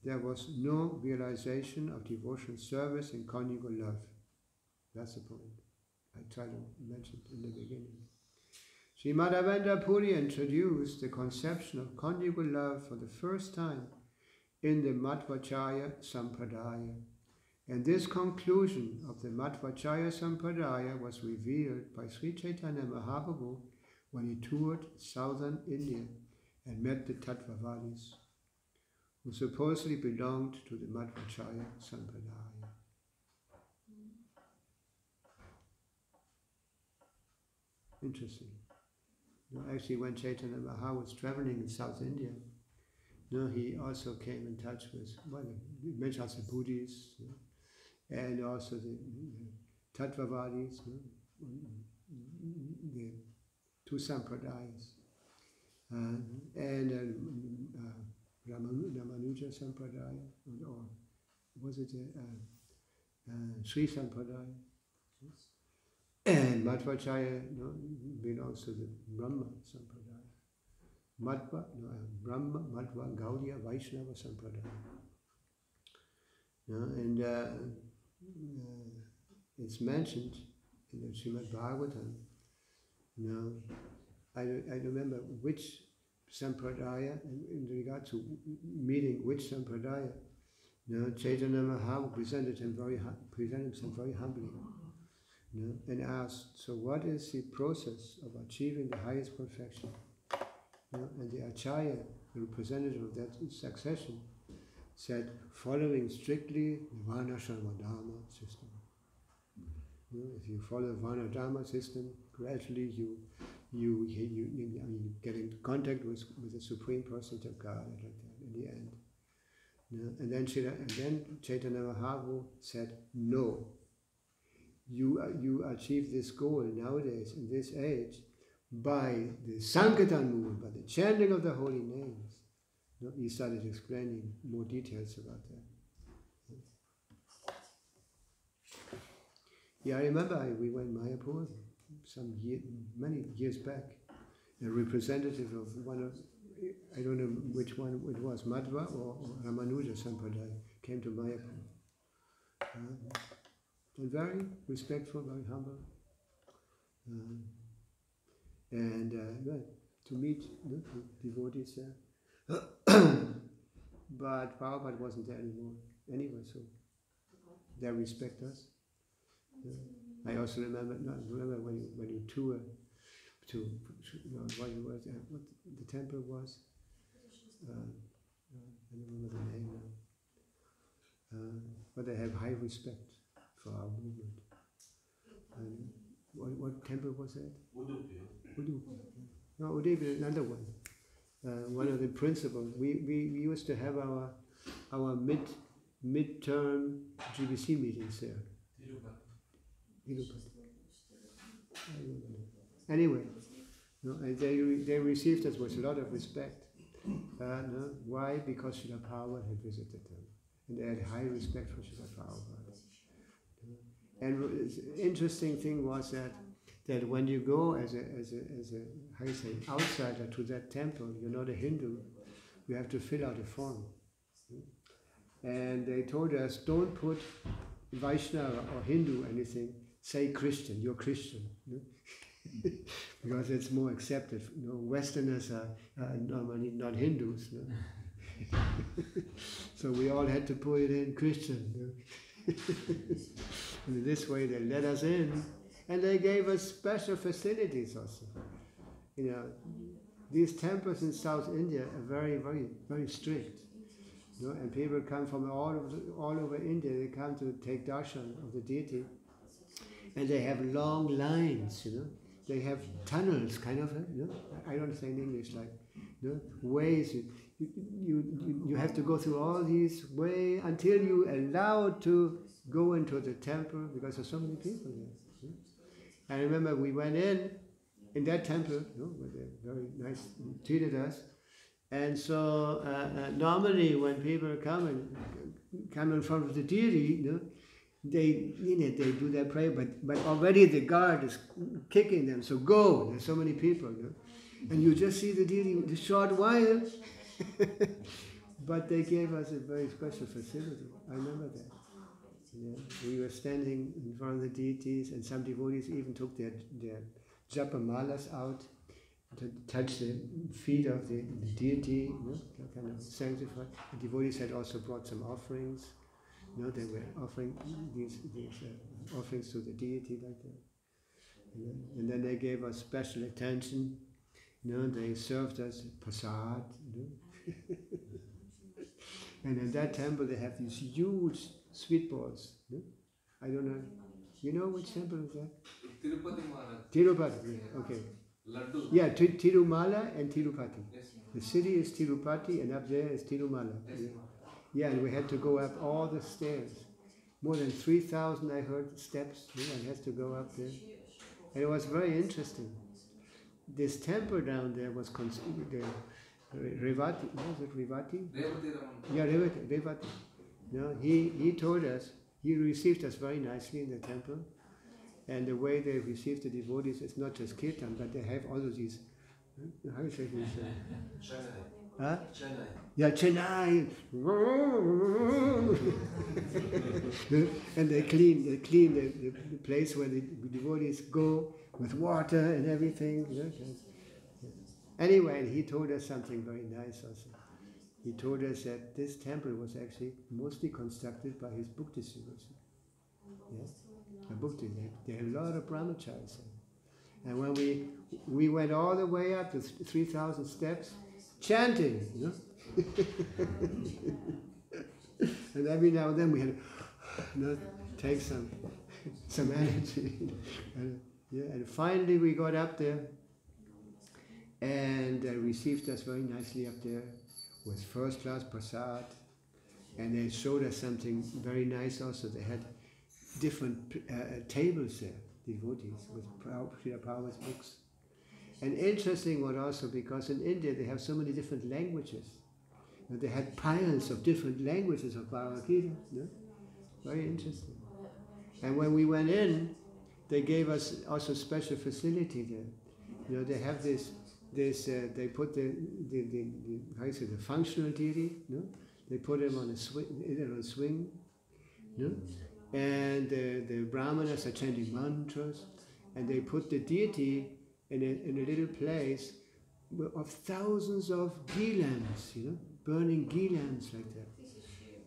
there was no realization of devotional service and conjugal love. That's the point I tried to mention in the beginning. Sri Madhavendra Puri introduced the conception of conjugal love for the first time in the Madhvacharya Sampradaya. And this conclusion of the Madhvacharya Sampradaya was revealed by Sri Chaitanya Mahaprabhu when he toured southern India and met the Tattvavadis, who supposedly belonged to the Madhvacharya Sampradaya. Interesting. Actually, when Chaitanya Mahaprabhu was traveling in South India, he also came in touch with, he mentioned also Buddhists, and also the Tattvavadis, the 2 sampradayas, and Ramanuja Sampradaya, or was it Sri Sampradaya? And Madhvacharya belongs to the Brahma Sampradaya. Brahma, Madhva, Gaudiya, Vaishnava Sampradaya. And it's mentioned in the Srimad Bhagavatam No, I remember which sampradaya, in regard to meeting which sampradaya. No, Chaitanya Mahaprabhu presented himself very humbly. No, and asked, so what is the process of achieving the highest perfection? No, and the Acharya, the representative of that succession, said, following strictly the Varnashrama system. You know, if you follow the Varna system, gradually you get in contact with the Supreme Personality of God, like that, in the end. You know, and then Chaitanya Mahaprabhu said, no, you achieve this goal nowadays, in this age, by the Sankirtan movement, by the chanting of the holy names. You know, he started explaining more details about that. Yeah, I remember we went to Mayapur many years back. A representative of one of, I don't know which one it was, Madhva or Ramanuja Sampradaya, came to Mayapur. And very respectful, very humble. To meet the devotees there. But Prabhupada wasn't there anymore anyway, so they respect us. I also remember when you tour to what the temple was. I don't remember the name now. But they have high respect for our movement. And what temple was that? Udupi. No, Udupi is another one. One of the principles. We used to have our midterm GBC meetings there. Anyway, no, and they received us with a lot of respect. No, why? Because Srila Prabhupada had visited them, and they had high respect for Srila Prabhupada. And the interesting thing was that when you go as a how you say, outsider to that temple, you're not a Hindu, you have to fill out a form. And they told us, don't put Vaishnava or Hindu anything, say Christian, you're Christian. Because it's more accepted. Westerners are normally not Hindus. So we all had to put it in Christian. And in this way they let us in, and they gave us special facilities also. These temples in South India are very, very, very strict. And people come from all over India. They come to take darshan of the deity, and they have long lines. They have tunnels, kind of. I don't say in English, like ways. You have to go through all these ways until you are allowed to go into the temple, because there's so many people there. I remember we went in that temple, where they very nice treated us. And so normally when people come in front of the deity, they do their prayer, but already the guard is kicking them. So go. There's so many people, and you just see the deity in a short while. But they gave us a very special facility. I remember that. We were standing in front of the deities, and some devotees even took their japa malas out to touch the feet of the deity, kind of sanctified. The devotees had also brought some offerings. They were offering these offerings to the deity like that. And then they gave us special attention. They served us prasad. And in that temple they have these huge sweet balls. I don't know. You know which temple is that? Tirupati Maharaj. Tirupati, okay. Laddu. Yeah, Tirumala and Tirupati. Yes, The city is Tirupati, and up there is Tirumala. Yeah, and we had to go up all the stairs. More than 3,000, I heard, steps. One has to go up there. And it was very interesting. This temple down there was considered Revati. Was it Revati? Revati Raman. Yeah, Revati. He told us, he received us very nicely in the temple. And the way they received the devotees is not just kirtan, but they have all of these, how do you say this? Huh? Chennai. Yeah, Chennai. And they clean the place where the devotees go with water and everything. You know? Anyway, he told us something very nice also. He told us that this temple was actually mostly constructed by his book distribution. Yeah? A book distribution. There are a lot of brahmacharis. And when we went all the way up to 3,000 steps, chanting, you know. And every now and then we had to take some energy. And finally we got up there, and they received us very nicely up there with first class prasad, and they showed us something very nice also. They had different tables there, devotees, with Srila Prabhupada's books. And interesting one also, because in India they have so many different languages. And they had piles of different languages of Bhagavad Gita. No? Very interesting. And when we went in, they gave us also special facility there. You know, they have this they put the how you say, the functional deity, no? They put him on a swing, no? And the brahmanas are chanting mantras, and they put the deity in a little place of thousands of ghee lamps, you know, burning ghee lamps like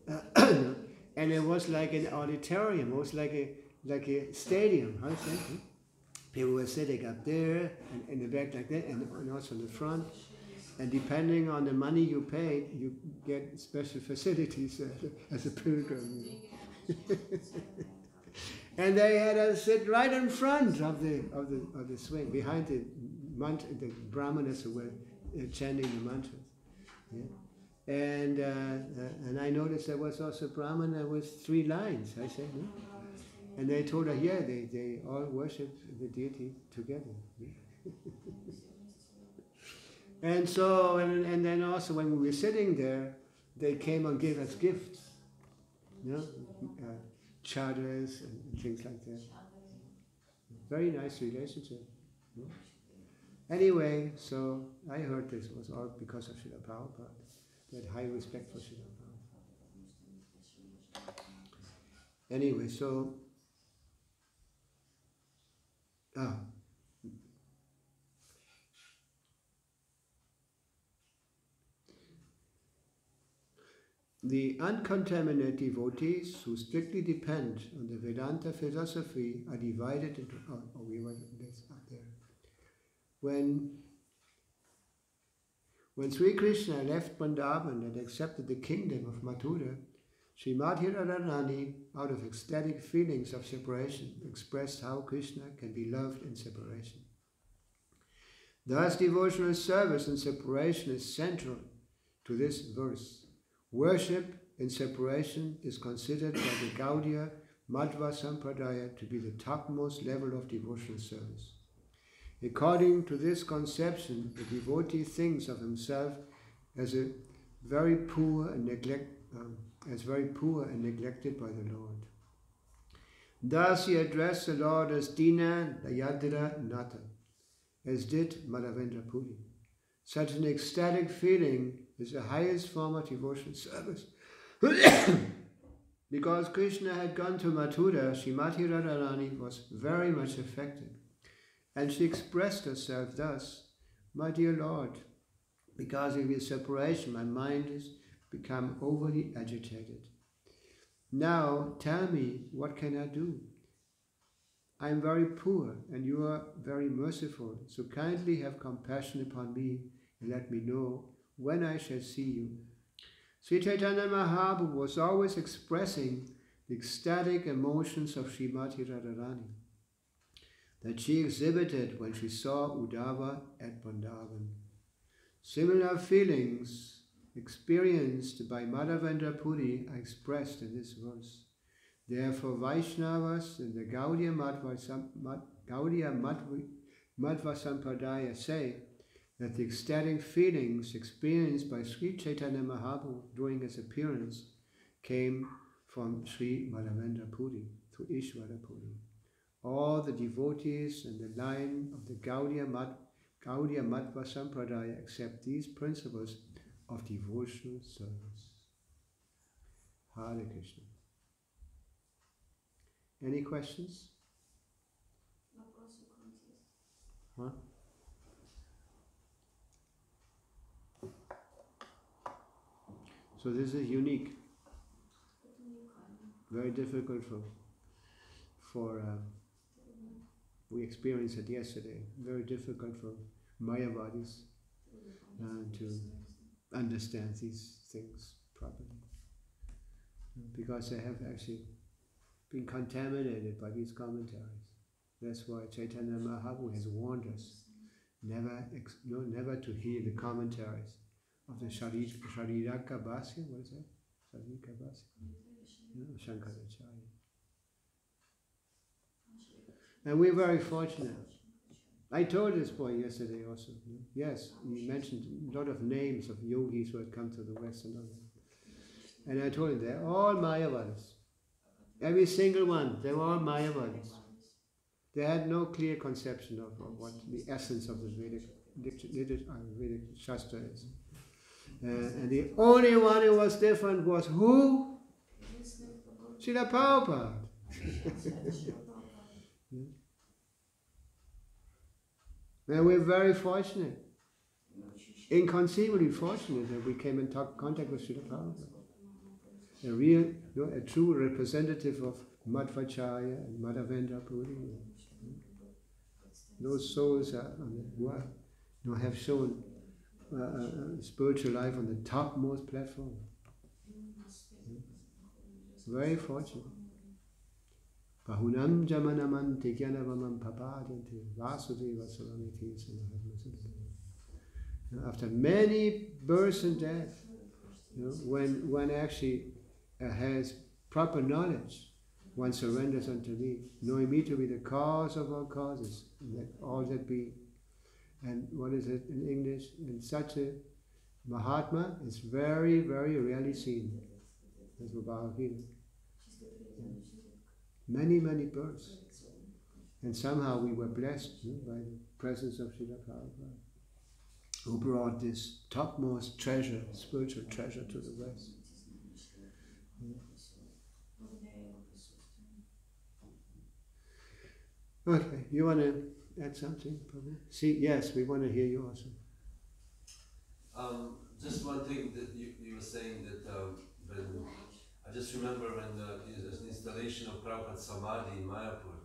that. And it was like an auditorium. It was like a stadium. How do you say? People were sitting up there, and in the back like that, and also in the front. And depending on the money you pay, you get special facilities as a pilgrim. And they had us sit right in front of the swing, behind the brahmanas who were chanting the mantras. Yeah? And I noticed there was also a brahmana with 3 lines. I said, no? And they told her, yeah, they all worship the deity together. Yeah? And so, and then also when we were sitting there, they came and gave us gifts, you know, chadras and things like that. Very nice relationship. Yeah? Anyway, so I heard this was all because of Srila Prabhupada. They had high respect for Srila Prabhupada. Anyway, so the uncontaminated devotees who strictly depend on the Vedanta philosophy are divided into. We were this up there. When Sri Krishna left Vrindavan and accepted the kingdom of Mathura, Srimati Radharani, out of ecstatic feelings of separation, expressed how Krishna can be loved in separation. Thus, devotional service in separation is central to this verse. Worship in separation is considered by the Gaudiya Madhva Sampradaya to be the topmost level of devotional service. According to this conception, the devotee thinks of himself as very poor and neglected by the Lord. Thus he addressed the Lord as Dina Dayadra Nata, as did Madhavendra Puri. Such an ecstatic feeling is the highest form of devotional service. Because Krishna had gone to Mathura, Srimati Radharani was very much affected. And she expressed herself thus, "My dear Lord, because of your separation, my mind has become overly agitated. Now tell me, what can I do? I am very poor, and you are very merciful, so kindly have compassion upon me and let me know when I shall see you." Sri Chaitanya Mahaprabhu was always expressing the ecstatic emotions of Srimati Radharani that she exhibited when she saw Uddhava at Vrindavan. Similar feelings experienced by Madhavendra Puri are expressed in this verse. Therefore, Vaishnavas in the Gaudiya Madhva Sampradaya say that the ecstatic feelings experienced by Sri Chaitanya Mahaprabhu during his appearance came from Sri Madhavendra Puri, through Ishvara Puri. All the devotees in the line of the Gaudiya Madhva Sampradaya accept these principles of devotional service. Hare Krishna. Any questions? Huh? So this is unique. Very difficult for we experienced it yesterday. Very difficult for Mayavadis to understand these things properly, because they have actually been contaminated by these commentaries. That's why Chaitanya Mahaprabhu has warned us never to hear the commentaries of the Shariraka Bhasya. What is that? Shariraka Bhasya? Shankaracharya. And we're very fortunate. I told this boy yesterday also. Yes, he mentioned a lot of names of yogis who had come to the West and all that. And I told him they're all Mayavadis. Every single one, they were all Mayavadis. They had no clear conception of what the essence of the Vedic Shastra is. And the only one who was different was who? Srila Prabhupada. And we're very fortunate, inconceivably fortunate that we came in contact with Srila Prabhupada. A true representative of Madhvacharya and Madhavendra Puri. Those souls who have shown spiritual life on the topmost platform. Very fortunate. Bahunam jamanaman tikyanavamam papadyanti vasudeva salamiti samahadmasudeva. After many births and deaths, when one actually has proper knowledge, one surrenders unto me, knowing me to be the cause of all causes, let all that be. And what is it in English? And such a Mahatma is very, very rarely seen. That's what Bhagavad Gita. Many, many births. And somehow we were blessed by the presence of Srila Prabhupada, who brought this topmost treasure, spiritual treasure to the West. Okay, you want to add something, Prabhu? See, yes, we want to hear you also. Just one thing that you were saying that when I just remember when there's an installation of Prabhupada Samadhi in Mayapur,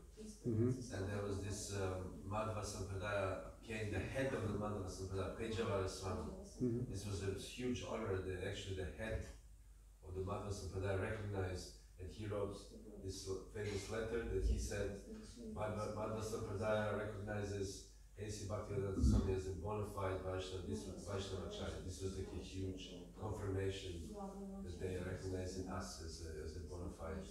and there was this Madhva Sampradaya came, the head of the Madhva Sampradaya, Pejavara Swami. This was a huge honor that actually the head of the Madhva Sampradaya recognized, and he wrote this famous letter that he said, Madhva Sampradaya recognizes A.C. Bhaktivedanta Swami as a bona fide Vaishnavacharya. This was like a huge confirmation that they are recognizing us as a bona fide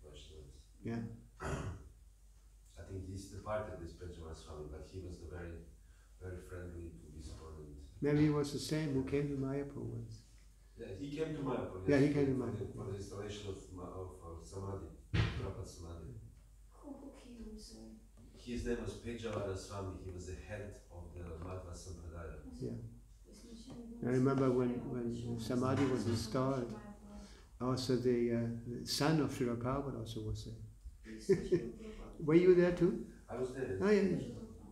Vaishnavas. Yeah. I think he's departed, this Pejavara Swami, but he was the very, very friendly to be supported. Maybe he was the same who came to Mayapur once. Yeah, he came to Mayapur. Yeah, he came to Mayapur. For the installation of Samadhi, Prabhupada Samadhi. His name was Pejavara Swami. He was the head of the Madhva Sampradaya. Yeah. I remember when Samadhi was installed, also the son of Srila Prabhupada also was there. Were you there too? I was there. Oh yeah.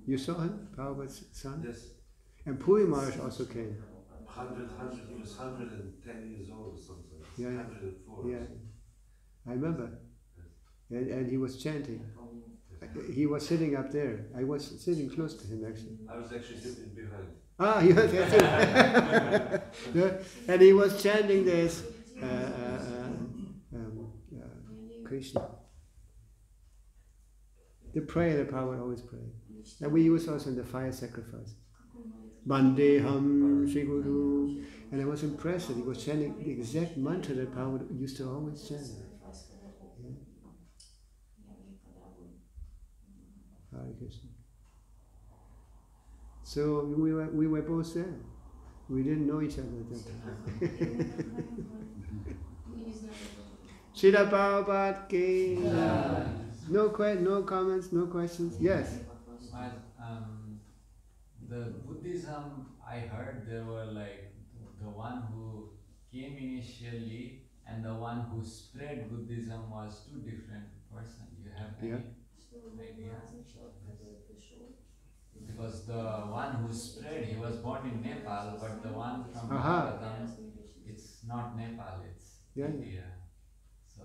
You saw him, Prabhupada's son? Yes. And Puri Maharaj also came. 100, he was 110 years old or something. Yeah. 104. Yeah. I remember. And he was chanting. He was sitting up there. I was sitting close to him actually. I was actually sitting behind. Ah, you were there too. And he was chanting this Krishna. The prayer that Prabhupada always prayed. That we use also in the fire sacrifice. Bandeham Shri Guru. And I was impressed that he was chanting the exact mantra that Prabhupada used to always chant. Hare Krishna. So we were both there. We didn't know each other at that time. Srila Prabhupada ki. No comments, no questions. Yes. The Buddhism, I heard there were like the one who came initially and the one who spread Buddhism was two different persons. You have any idea? Because the one who spread, he was born in Nepal, but the one from Bhagavatam, it's not Nepal, it's India. So,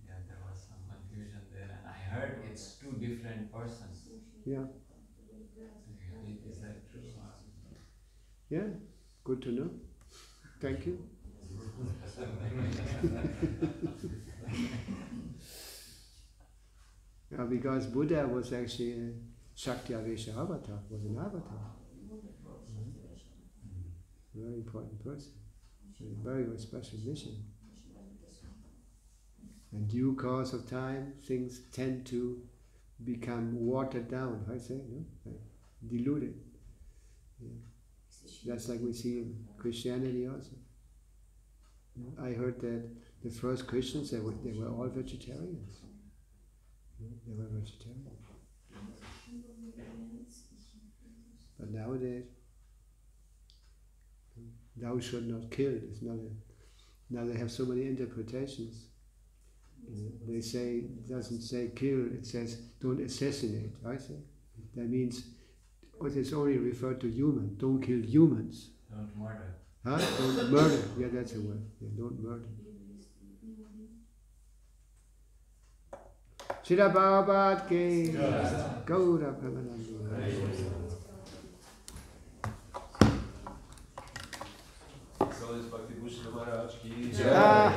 yeah, there was some confusion there, and I heard it's two different persons. Yeah. Is that true? Yeah, good to know. Thank you. Because Buddha was actually a Shaktya-Vesha avatar, was an avatar. Very important person. A very, very special mission. In due course of time, things tend to become watered down, I say, no? Like diluted. Yeah. That's like we see in Christianity also. I heard that the first Christians, they were all vegetarians. They were vegetarians. But nowadays, thou should not kill. It's not a, now they have so many interpretations. They say, it doesn't say kill, it says don't assassinate, I say. That means it's only referred to human. Don't kill humans. Don't murder. Huh? Don't murder. Yeah, that's a word. Yeah, don't murder. Srila Prabhupada ki Gaura Premanandi. So is Bhakti Bhusana Maharaj ki Jai.